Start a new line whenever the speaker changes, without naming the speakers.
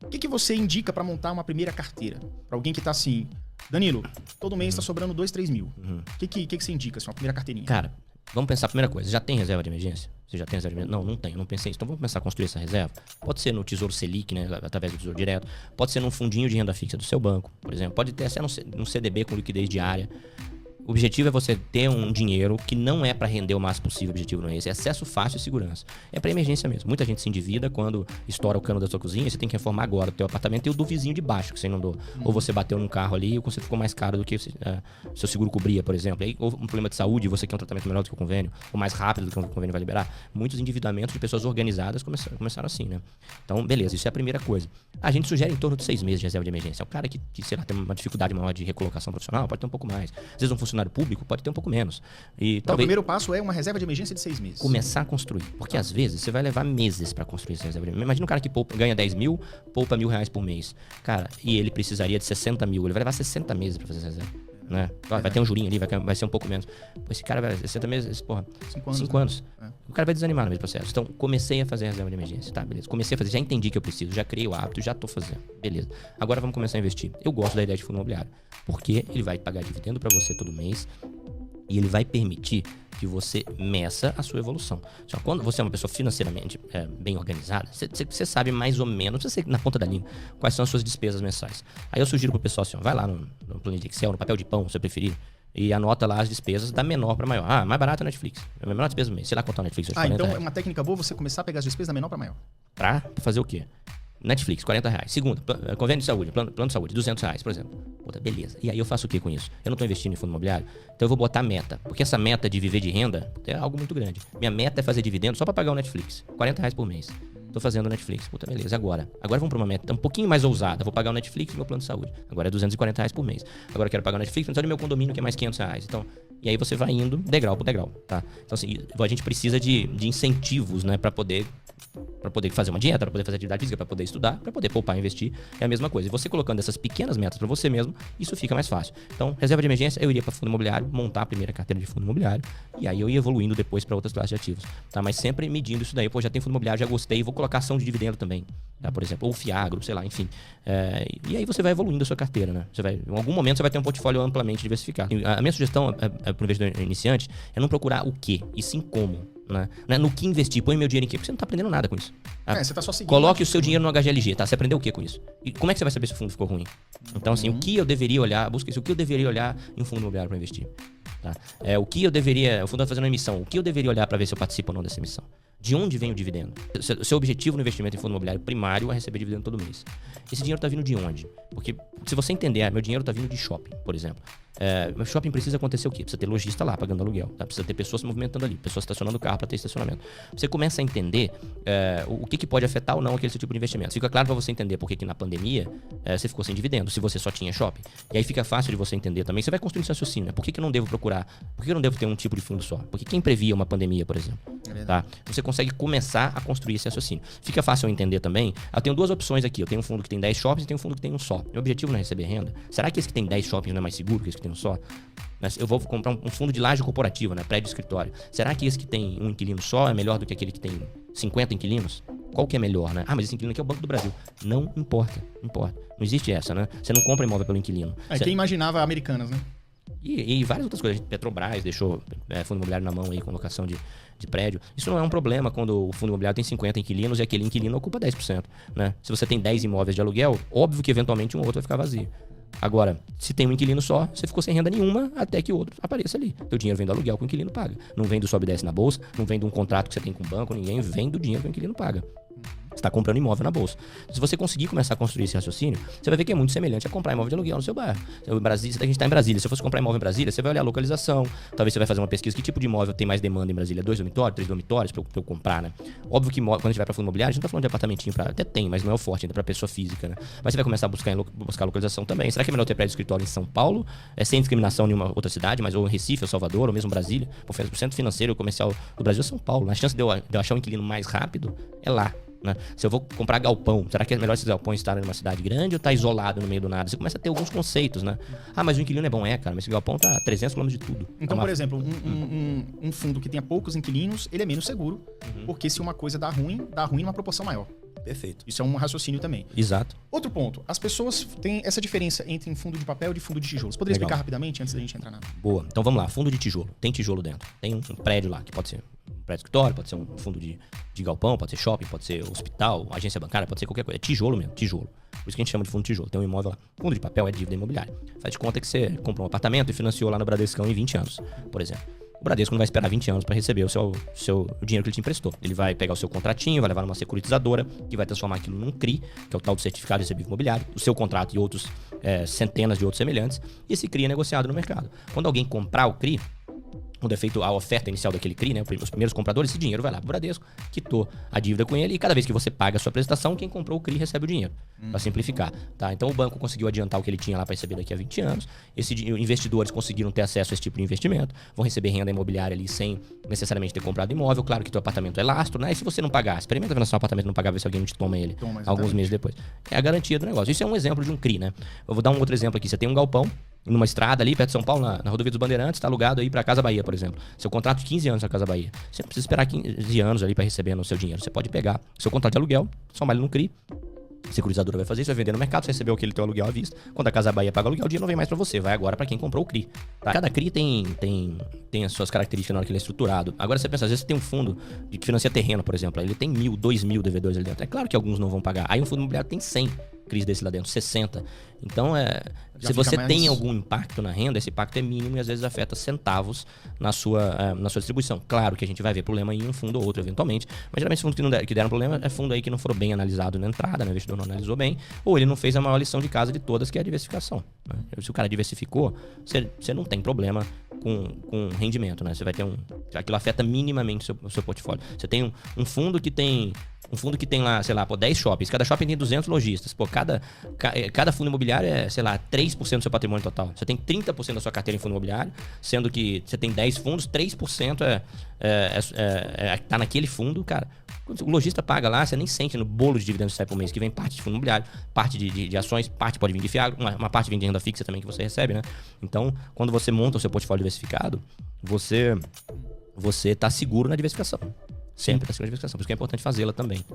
O que você indica para montar uma primeira carteira? Para alguém que tá assim, Danilo, todo mês tá sobrando 2, 3 mil. O que você indica, assim, uma primeira carteirinha?
Cara, vamos pensar a primeira coisa. Já tem reserva de emergência? Você já tem reserva de emergência? Não tenho, não pensei isso. Então vamos começar a construir essa reserva. Pode ser no Tesouro Selic, né, através do Tesouro Direto. Pode ser num fundinho de renda fixa do seu banco, por exemplo. Pode ter até num CDB com liquidez diária. O objetivo é você ter um dinheiro que não é para render o máximo possível, o objetivo não é esse, é acesso fácil e segurança. É para emergência mesmo. Muita gente se endivida quando estoura o cano da sua cozinha, você tem que reformar agora o teu apartamento e o do vizinho de baixo que você inundou. Ou você bateu num carro ali e o conserto ficou mais caro do que o seu seguro cobria, por exemplo. Aí houve um problema de saúde e você quer um tratamento melhor do que o convênio, ou mais rápido do que o convênio vai liberar. Muitos endividamentos de pessoas organizadas começaram assim, né? Então, beleza, isso é a primeira coisa. A gente sugere em torno de 6 meses de reserva de emergência. É um cara que sei lá, tem uma dificuldade maior de recolocação profissional, pode ter um pouco mais. Às vezes um funcionário público pode ter um pouco menos. E
então, talvez o primeiro passo é uma reserva de emergência de 6 meses.
Começar a construir. Porque às vezes você vai levar meses para construir essa reserva de emergência. Imagina um cara que ganha 10 mil, poupa R$1.000 por mês. Cara, e ele precisaria de 60 mil. Ele vai levar 60 meses para fazer essa reserva. Né? Vai ter um jurinho ali, vai ser um pouco menos. Esse cara vai 60 meses, porra, 5 anos. O cara vai desanimar no meio do processo. Então, comecei a fazer a reserva de emergência. Tá, beleza. Comecei a fazer, já entendi que eu preciso, já criei o hábito, já tô fazendo. Beleza. Agora vamos começar a investir. Eu gosto da ideia de fundo imobiliário, porque ele vai pagar dividendo para você todo mês. E ele vai permitir que você meça a sua evolução. Só quando você é uma pessoa financeiramente bem organizada, você sabe mais ou menos, você na ponta da língua, quais são as suas despesas mensais. Aí eu sugiro pro pessoal assim, ó, vai lá no planilha de Excel, no papel de pão, se você preferir, e anota lá as despesas da menor para maior. Ah, mais barato é a Netflix. É a menor despesa do mês. Sei lá quanto é a Netflix.
Então é uma técnica boa você começar a pegar as despesas da menor para maior.
Pra fazer o quê? Netflix, R$40. Segunda, convênio de saúde, plano de saúde, R$200, por exemplo. Puta, beleza. E aí eu faço o que com isso? Eu não tô investindo em fundo imobiliário, então eu vou botar meta. Porque essa meta de viver de renda é algo muito grande. Minha meta é fazer dividendo só pra pagar o Netflix. R$40 por mês. Tô fazendo o Netflix. Puta, beleza. Agora vamos pra uma meta um pouquinho mais ousada. Vou pagar o Netflix e meu plano de saúde. Agora é R$240 por mês. Agora eu quero pagar o Netflix, não só do meu condomínio, que é mais R$500. Então, e aí você vai indo degrau por degrau, tá? Então, assim, a gente precisa de incentivos, né, pra poder fazer uma dieta, para poder fazer atividade física, para poder estudar, para poder poupar e investir, é a mesma coisa. E você colocando essas pequenas metas para você mesmo, isso fica mais fácil. Então, reserva de emergência, eu iria para fundo imobiliário, montar a primeira carteira de fundo imobiliário, e aí eu ia evoluindo depois para outras classes de ativos, tá? Mas sempre medindo isso daí. Pô, já tem fundo imobiliário, já gostei, vou colocar ação de dividendo também, tá? Por exemplo, ou Fiagro, sei lá, enfim. E aí você vai evoluindo a sua carteira, né? Em algum momento você vai ter um portfólio amplamente diversificado. E a minha sugestão para o investidor iniciante é não procurar o quê, e sim como. Né? No que investir, põe meu dinheiro em quê? Porque você não tá aprendendo nada com isso.
Você tá só seguindo.
Coloque o seu dinheiro no HGLG, tá? Você aprendeu o que com isso? E como é que você vai saber se o fundo ficou ruim? Então, assim, o que eu deveria olhar, busca isso, o que eu deveria olhar em um fundo imobiliário para investir? Tá? O que eu deveria, o fundo está fazendo uma emissão, o que eu deveria olhar para ver se eu participo ou não dessa emissão? De onde vem o dividendo? O seu objetivo no investimento em fundo imobiliário primário é receber dividendo todo mês. Esse dinheiro está vindo de onde? Porque se você entender, meu dinheiro está vindo de shopping, por exemplo. Meu shopping precisa acontecer o quê? Precisa ter lojista lá pagando aluguel, tá? Precisa ter pessoas se movimentando ali, pessoas estacionando o carro para ter estacionamento. Você começa a entender o que pode afetar ou não aquele seu tipo de investimento. Fica claro para você entender por que na pandemia você ficou sem dividendo, se você só tinha shopping. E aí fica fácil de você entender também. Você vai construindo seu raciocínio, né? Por que eu não devo procurar? Por que eu não devo ter um tipo de fundo só? Porque quem previa uma pandemia, por exemplo? Tá? Você consegue começar a construir esse raciocínio. Fica fácil eu entender também. Eu tenho duas opções aqui. Eu tenho um fundo que tem 10 shoppings e tenho um fundo que tem um só. Meu objetivo não é receber renda. Será que esse que tem 10 shoppings não é mais seguro que esse que tem um só? Eu vou comprar um fundo de laje corporativa, né? Prédio escritório. Será que esse que tem um inquilino só é melhor do que aquele que tem 50 inquilinos? Qual que é melhor, né? Mas esse inquilino aqui é o Banco do Brasil. Não importa. Não existe essa, né? Você não compra imóvel pelo inquilino.
Quem imaginava Americanas, né?
E várias outras coisas. Petrobras deixou fundo imobiliário na mão aí com locação de prédio. Isso não é um problema quando o fundo imobiliário tem 50 inquilinos e aquele inquilino ocupa 10%, né? Se você tem 10 imóveis de aluguel, óbvio que eventualmente um outro vai ficar vazio. Agora, se tem um inquilino só, você ficou sem renda nenhuma até que outro apareça ali. Teu dinheiro vem do aluguel que o inquilino paga. Não vem do sobe e desce na bolsa, não vem de um contrato que você tem com o banco, ninguém vem do dinheiro que o inquilino paga. Você está comprando imóvel na bolsa. Se você conseguir começar a construir esse raciocínio, você vai ver que é muito semelhante a comprar imóvel de aluguel no seu bairro. A gente está em Brasília. Se você fosse comprar imóvel em Brasília, você vai olhar a localização. Talvez você vai fazer uma pesquisa. Que tipo de imóvel tem mais demanda em Brasília? 2 dormitórios, 3 dormitórios para eu comprar, né? Óbvio que quando a gente vai para fundo imobiliário, a gente não está falando de apartamentinho. Até tem, mas não é o forte ainda para pessoa física, né? Mas você vai começar a buscar localização também. Será que é melhor ter prédio de escritório em São Paulo? Sem discriminação em nenhuma outra cidade, mas ou em Recife, ou Salvador, ou mesmo Brasília? O centro financeiro e comercial do Brasil é São Paulo. A chance de eu achar um inquilino mais rápido é lá. Né? Se eu vou comprar galpão, será que é melhor esses galpões estarem numa cidade grande ou estar isolado no meio do nada? Você começa a ter alguns conceitos, né? Mas o inquilino é bom, cara, mas esse galpão tá a 300 km de tudo.
Então, por exemplo, um fundo que tenha poucos inquilinos, ele é menos seguro, porque se uma coisa dá ruim numa proporção maior.
Perfeito.
Isso é um raciocínio também.
Exato.
Outro ponto. As pessoas têm essa diferença entre fundo de papel e fundo de tijolo. Você poderia
Legal.
explicar rapidamente antes da gente entrar na...
Boa. Então vamos lá. Fundo de tijolo. Tem tijolo dentro. Tem um prédio lá, que pode ser um prédio escritório, pode ser um fundo de galpão, pode ser shopping, pode ser hospital, agência bancária, pode ser qualquer coisa. É tijolo mesmo, tijolo. Por isso que a gente chama de fundo de tijolo. Tem um imóvel lá. Fundo de papel é dívida imobiliária. Faz de conta que você comprou um apartamento e financiou lá no Bradescão em 20 anos, por exemplo. O Bradesco não vai esperar 20 anos para receber o dinheiro que ele te emprestou. Ele vai pegar o seu contratinho, vai levar numa securitizadora, que vai transformar aquilo num CRI, que é o tal do certificado recebível imobiliário, o seu contrato e outros centenas de outros semelhantes, e esse CRI é negociado no mercado. Quando alguém comprar o CRI, quando é feita a oferta inicial daquele CRI, né, os primeiros compradores, esse dinheiro vai lá pro Bradesco, quitou a dívida com ele, e cada vez que você paga a sua prestação, quem comprou o CRI recebe o dinheiro, para simplificar, tá? Então o banco conseguiu adiantar o que ele tinha lá para receber daqui a 20 anos, investidores conseguiram ter acesso a esse tipo de investimento, vão receber renda imobiliária ali sem necessariamente ter comprado imóvel. Claro que teu apartamento é lastro, né? E se você não pagar, experimenta ver no seu apartamento não pagar, ver se alguém não te toma ele alguns meses depois. É a garantia do negócio. Isso é um exemplo de um CRI, né? Eu vou dar um outro exemplo aqui. Você tem um galpão numa estrada ali, perto de São Paulo, na Rodovia dos Bandeirantes, tá alugado aí pra Casa Bahia, por exemplo. Seu contrato de 15 anos na Casa Bahia. Você não precisa esperar 15 anos ali pra receber no seu dinheiro. Você pode pegar seu contrato de aluguel, somar ele no CRI. A securitizadora vai fazer isso, vai vender no mercado, você recebeu aquele teu aluguel à vista. Quando a Casa Bahia paga o aluguel, o dinheiro não vem mais pra você, vai agora pra quem comprou o CRI. Tá? Cada CRI tem as suas características na hora que ele é estruturado. Agora você pensa, às vezes você tem um fundo que financia terreno, por exemplo, ele tem 1.000, 2.000 devedores ali dentro. É claro que alguns não vão pagar. Aí um fundo imobiliário tem 100 CRIs desse lá dentro, 60. Então, se você tem algum impacto na renda, esse impacto é mínimo e às vezes afeta centavos na sua distribuição. Claro que a gente vai ver problema em um fundo ou outro eventualmente, mas geralmente esse fundo que deram problema é fundo aí que não foram bem analisado na entrada, né? O investidor não analisou bem, ou ele não fez a maior lição de casa de todas, que é a diversificação. Né? Se o cara diversificou, você não tem problema com rendimento, né? Você vai ter aquilo afeta minimamente o seu portfólio. Você tem um fundo que tem lá, sei lá, 10 shoppings. Cada shopping tem 200 lojistas. Pô, cada fundo imobiliário é, sei lá, 3% do seu patrimônio total. Você tem 30% da sua carteira em fundo imobiliário, sendo que você tem 10 fundos, 3% tá naquele fundo, cara. Quando o lojista paga lá, você nem sente no bolo de dividendos que sai por mês, que vem parte de fundo imobiliário, parte de ações, parte pode vir de FIAG, uma parte vem de renda fixa também que você recebe, né? Então, quando você monta o seu portfólio diversificado, você tá seguro na diversificação. Sempre tá seguro na diversificação. Por isso que é importante fazê-la também.